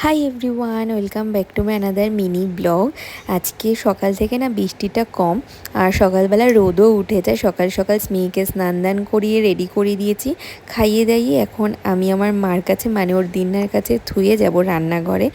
Hi everyone, welcome back to my another mini blog. আজকে সকাল থেকে না বৃষ্টিটা কম, আর সকালবেলা রোদও উঠে যায়। সকাল সকাল স্মিকে স্নান দান করিয়ে রেডি করে দিয়েছি, খাইয়ে দাইয়ে এখন আমি আমার মার কাছে মানে ওর দিন্নার কাছে থুয়ে যাব রান্নাঘরে।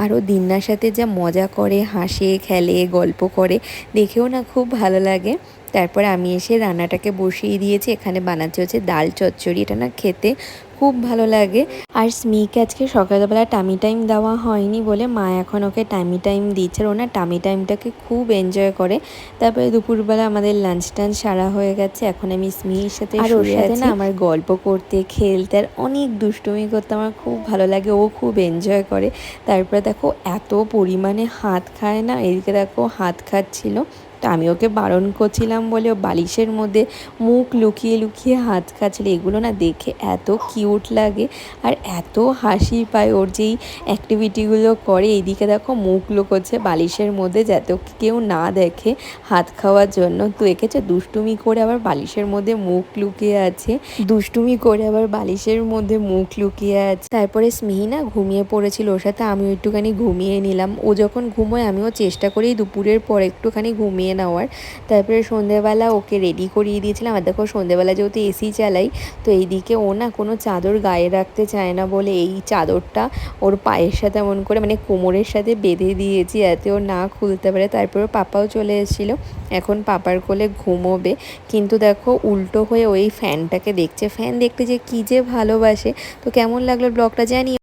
আর ও দিন্নার সাথে যা মজা করে, হাসে খেলে, গল্প করে, দেখেও না খুব ভালো লাগে। তারপর আমি এসে রান্নাটাকে বসিয়ে দিয়েছি। এখানে বানাচ্ছে হচ্ছে ডাল চচ্চড়ি। এটা না খেতে খুব ভালো লাগে। আর স্মিকে আজকে সকালবেলা টামি টাইম দেওয়া হয়নি বলে মা এখন ওকে টামি টাইম দিচ্ছে। আর ও না টামি টাইমটাকে খুব এনজয় করে। তারপরে দুপুরবেলা আমাদের লাঞ্চ টাঞ্চ সারা হয়ে গেছে। এখন আমি স্মির সাথে আর ওর সাথে না আমার গল্প করতে, খেলতে আর অনেক দুষ্টুমি করতে আমার খুব ভালো লাগে। ও খুব এনজয় করে। তারপরে দেখো এত পরিমাণে হাত খায় না, এদিকে দেখো হাত খাচ্ছিল। তো আমি ওকে বারণ করছিলাম বলে ও বালিশের মধ্যে মুখ লুকিয়ে লুকিয়ে হাত খাচ্ছিল। এগুলো না দেখে এত কিউট লাগে আর এত হাসি পায় ওর যেই অ্যাক্টিভিটিগুলো করে। এইদিকে দেখো মুখ লুকোচ্ছে বালিশের মধ্যে যাতে কেউ না দেখে হাত খাওয়ার জন্য। তো এঁকেছে দুষ্টুমি করে আবার বালিশের মধ্যে মুখ লুকিয়ে আছে, দুষ্টুমি করে আবার বালিশের মধ্যে মুখ লুকিয়ে আছে। তারপরে স্মিহি না ঘুমিয়ে পড়েছিল, ওর সাথে আমিও একটুখানি ঘুমিয়ে নিলাম। ও যখন ঘুমোয় আমিও চেষ্টা করি দুপুরের পর একটুখানি ঘুমিয়ে নেওয়ার। তারপরে সন্ধ্যেবেলা ওকে রেডি করিয়ে দিয়েছিলাম। আর দেখো সন্ধ্যেবেলা যেহেতু এসি চালাই, তো এইদিকে ও না কোনো চাদর গায়ে রাখতে চায় না বলে এই চাদরটা ওর পায়ের সাথে এমন করে মানে কোমরের সাথে বেঁধে দিয়েছি যাতে ও না খুলতে পারে। তারপরে পাপাও চলে এসেছিলো, এখন পাপার কোলে ঘুমোবে। কিন্তু দেখো উল্টো হয়ে ওই ফ্যানটাকে দেখছে। ফ্যান দেখতে যে কী যে ভালোবাসে। তো কেমন লাগলো ব্লগটা জানি।